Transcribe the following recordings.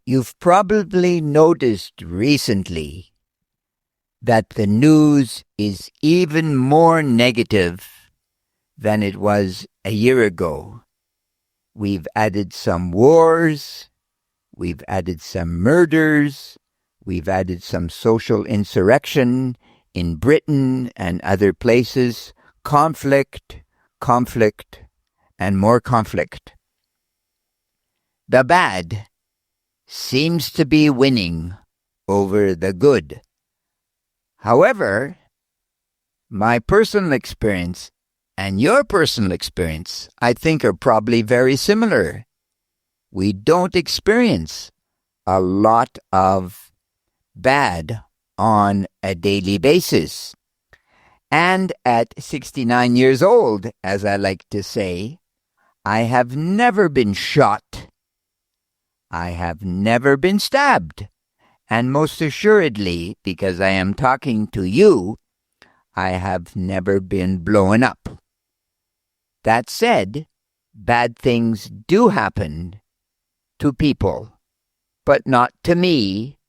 You've probably noticed recently that the news is even more negative than it was a year ago. We've added some wars, we've added some murders, we've added some social insurrection in Britain and other places, conflict, and more conflict. The bad seems to be winning over the good. However, my personal experience and your personal experience, I think, are probably very similar. We don't experience a lot of bad on a daily basis. And at 69 years old, as I like to say, I have never been shot. I have never been stabbed. And most assuredly, because I am talking to you, I have never been blown up. That said, bad things do happen to people, but not to me,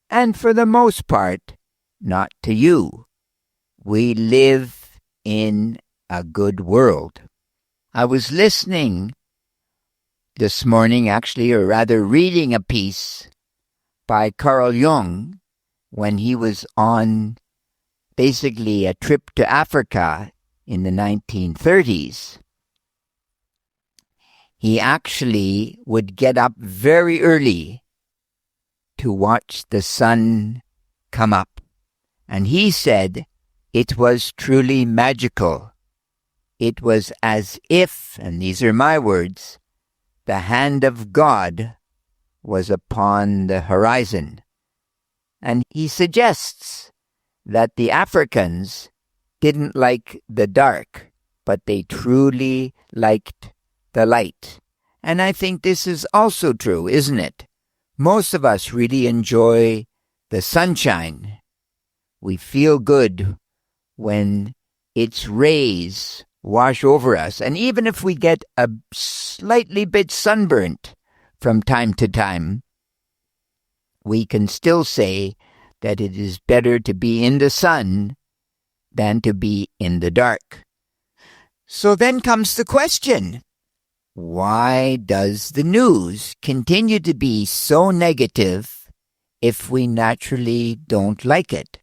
and for the most part, not to you. We live in a good world. I was listening this morning, actually, or rather reading a piece by Carl Jung when he was on basically a trip to Africa in the 1930s. He actually would get up very early to watch the sun come up. And he said it was truly magical. It was as if, and these are my words, the hand of God was upon the horizon. And he suggests that the Africans didn't like the dark, but they truly liked the light. And I think this is also true, isn't it? Most of us really enjoy the sunshine. We feel good when its rays wash over us. And even if we get a slightly bit sunburnt from time to time, we can still say that it is better to be in the sun than to be in the dark. So then comes the question, why does the news continue to be so negative if we naturally don't like it?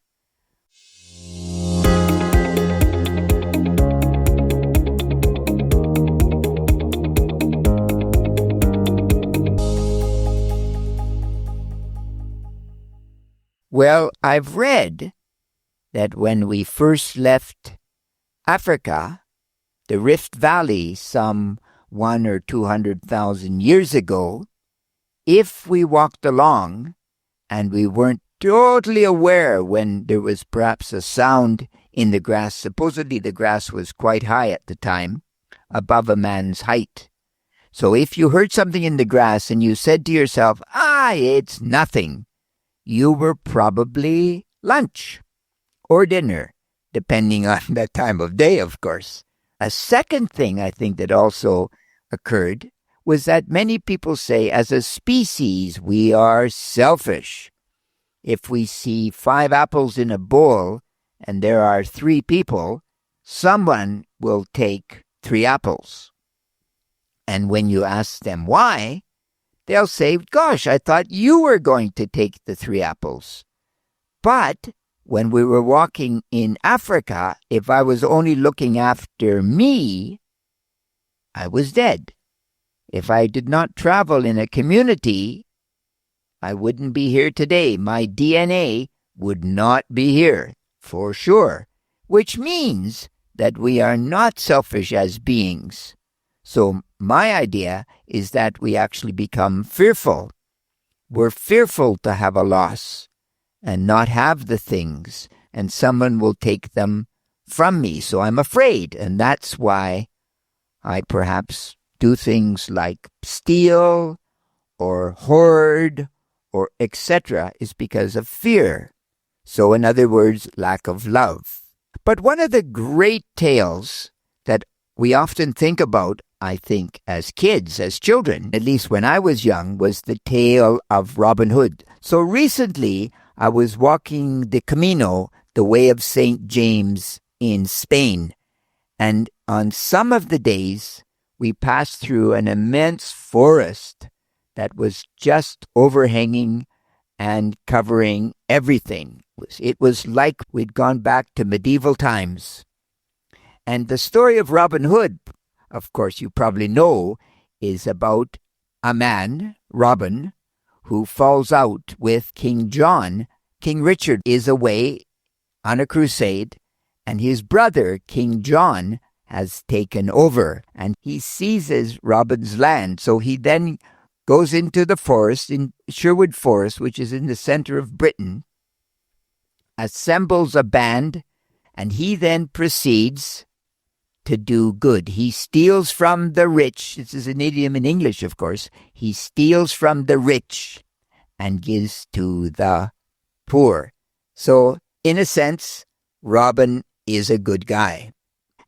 Well, I've read that when we first left Africa, the Rift Valley, some 100,000 or 200,000 years ago, if we walked along and we weren't totally aware when there was perhaps a sound in the grass, supposedly the grass was quite high at the time, above a man's height. So if you heard something in the grass and you said to yourself, it's nothing, you were probably lunch or dinner, depending on the time of day, of course. A second thing I think that also occurred was that many people say as a species we are selfish. If we see 5 apples in a bowl and there are 3 people, someone will take 3 apples. And when you ask them why, they'll say, gosh, I thought you were going to take the 3 apples. But when we were walking in Africa, if I was only looking after me, I was dead. If I did not travel in a community, I wouldn't be here today. My DNA would not be here, for sure. Which means that we are not selfish as beings. So my idea is that we actually become fearful. We're fearful to have a loss and not have the things, and someone will take them from me. So I'm afraid, and that's why I perhaps do things like steal or hoard or etc. is because of fear. So in other words, lack of love. But one of the great tales that we often think about I think, as kids, as children, at least when I was young, was the tale of Robin Hood. So recently, I was walking the Camino, the Way of St. James in Spain. And on some of the days, we passed through an immense forest that was just overhanging and covering everything. It was like we'd gone back to medieval times. And the story of Robin Hood, of course, you probably know, is about a man, Robin, who falls out with King John. King Richard is away on a crusade, and his brother, King John, has taken over, and he seizes Robin's land. So he then goes into the forest, in Sherwood Forest, which is in the center of Britain, assembles a band, and he then proceeds to do good. He steals from the rich. This is an idiom in English, of course. He steals from the rich and gives to the poor. So, in a sense, Robin is a good guy.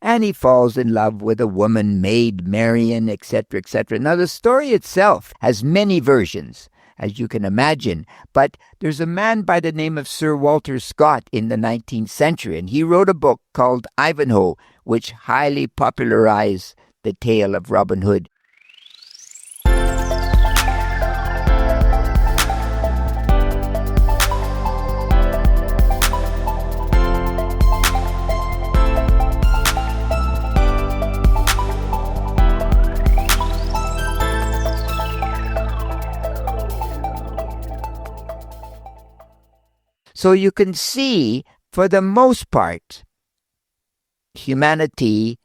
And he falls in love with a woman, Maid Marian, etc., etc. Now, the story itself has many versions, as you can imagine, but there's a man by the name of Sir Walter Scott in the 19th century, and he wrote a book called Ivanhoe, which highly popularized the tale of Robin Hood. So you can see, for the most part, humanity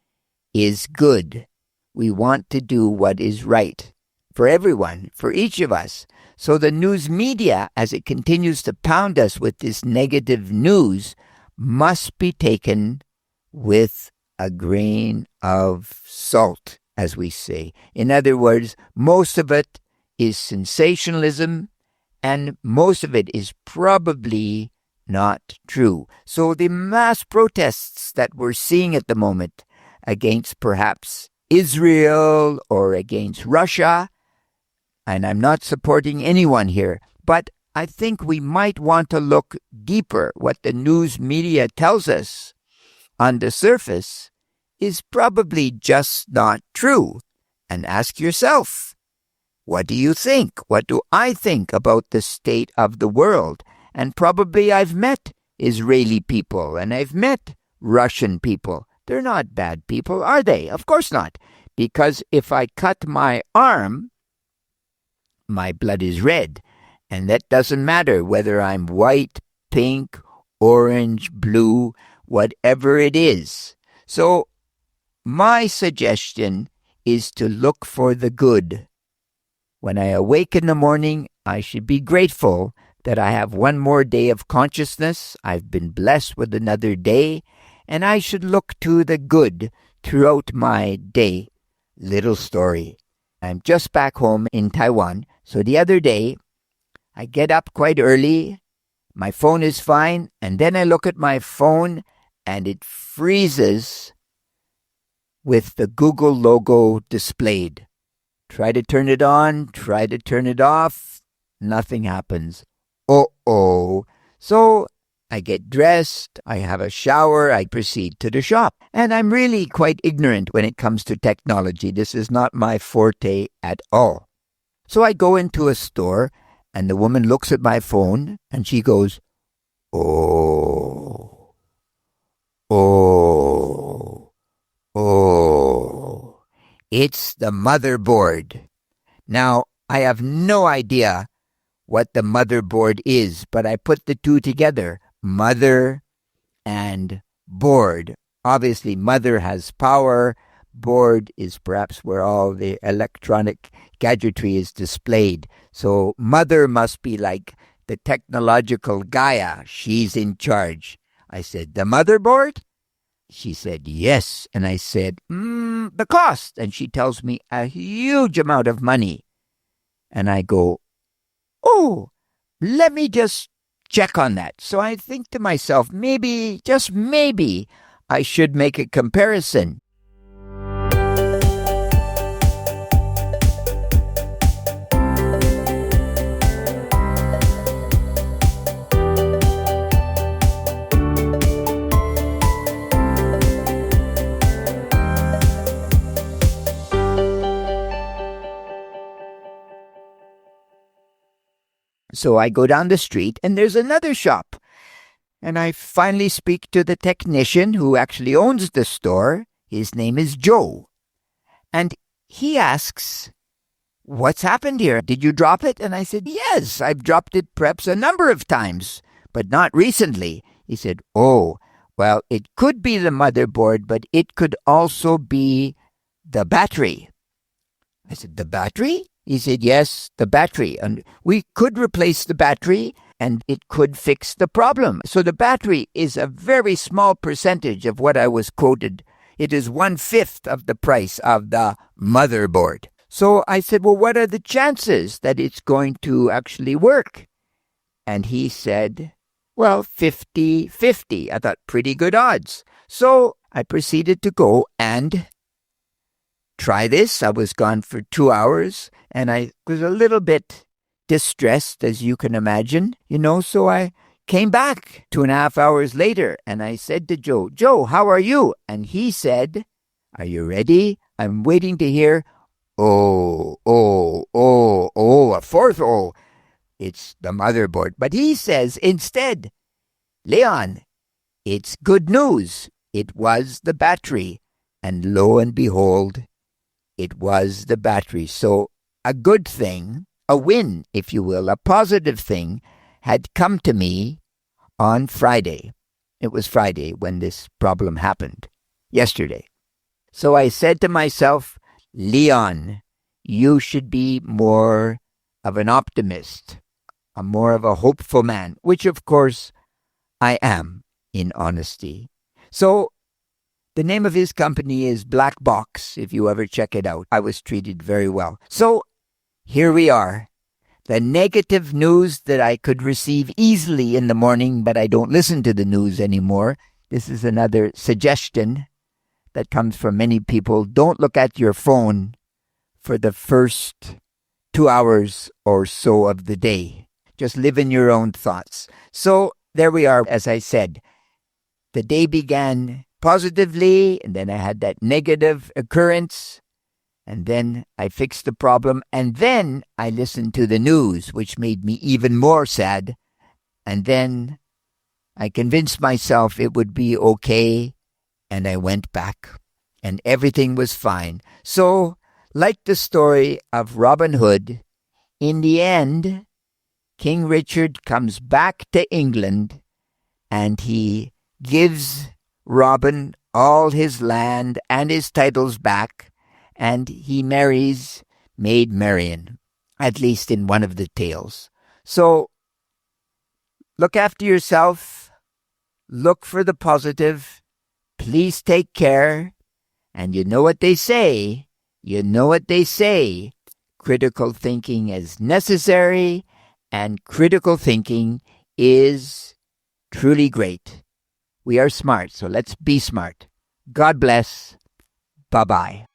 is good. We want to do what is right for everyone, for each of us. So the news media, as it continues to pound us with this negative news, must be taken with a grain of salt, as we say. In other words, most of it is sensationalism, and most of it is probably not true. So the mass protests that we're seeing at the moment against perhaps Israel or against Russia, and I'm not supporting anyone here, but I think we might want to look deeper. What the news media tells us on the surface is probably just not true. And ask yourself, what do you think? What do I think about the state of the world? And probably I've met Israeli people and I've met Russian people. They're not bad people, are they? Of course not. Because if I cut my arm, my blood is red. And that doesn't matter whether I'm white, pink, orange, blue, whatever it is. So my suggestion is to look for the good. When I awake in the morning, I should be grateful that I have one more day of consciousness. I've been blessed with another day, and I should look to the good throughout my day. Little story. I'm just back home in Taiwan. So the other day, I get up quite early. My phone is fine. And then I look at my phone and it freezes with the Google logo displayed. Try to turn it on, try to turn it off, nothing happens. Uh-oh. So I get dressed, I have a shower, I proceed to the shop. And I'm really quite ignorant when it comes to technology. This is not my forte at all. So I go into a store and the woman looks at my phone and she goes, oh, it's the motherboard. Now, I have no idea what the motherboard is, but I put the two together, mother and board. Obviously, mother has power. Board is perhaps where all the electronic gadgetry is displayed. So mother must be like the technological Gaia. She's in charge. I said, the motherboard? She said, yes. And I said, the cost. And she tells me a huge amount of money. And I go, oh, let me just check on that. So I think to myself, maybe, just maybe, I should make a comparison. So I go down the street and there's another shop. And I finally speak to the technician who actually owns the store. His name is Joe. And he asks, "What's happened here? Did you drop it?" And I said, "Yes, I've dropped it perhaps a number of times, but not recently." He said, "Oh, well, it could be the motherboard, but it could also be the battery." I said, "The battery?" He said, "Yes, the battery. And we could replace the battery and it could fix the problem." So the battery is a very small percentage of what I was quoted. It is 1/5 of the price of the motherboard. So I said, "Well, what are the chances that it's going to actually work?" And he said, "Well, 50-50. I thought, pretty good odds. So I proceeded to go and try this. I was gone for 2 hours and I was a little bit distressed, as you can imagine, so I came back 2.5 hours later and I said to Joe, "Joe, how are you?" And he said, "Are you ready? I'm waiting to hear, oh, a fourth oh. It's the motherboard." But he says instead, "Leon, it's good news. It was the battery." And lo and behold, it was the battery. So a good thing, a win, if you will, a positive thing had come to me on Friday. It was Friday when this problem happened, yesterday. So I said to myself, "Leon, you should be more of an optimist, more of a hopeful man," which of course I am, in honesty. So the name of his company is Black Box, if you ever check it out. I was treated very well. So here we are. The negative news that I could receive easily in the morning, but I don't listen to the news anymore. This is another suggestion that comes from many people. Don't look at your phone for the first 2 hours or so of the day. Just live in your own thoughts. So there we are. As I said, the day began positively, and then I had that negative occurrence, and then I fixed the problem, and then I listened to the news, which made me even more sad, and then I convinced myself it would be okay, and I went back, and everything was fine. So, like the story of Robin Hood, in the end, King Richard comes back to England, and he gives Robin all his land and his titles back, and he marries Maid Marian, at least in one of the tales. So, look after yourself, look for the positive, please take care, and you know what they say, critical thinking is necessary, and critical thinking is truly great. We are smart, so let's be smart. God bless. Bye-bye.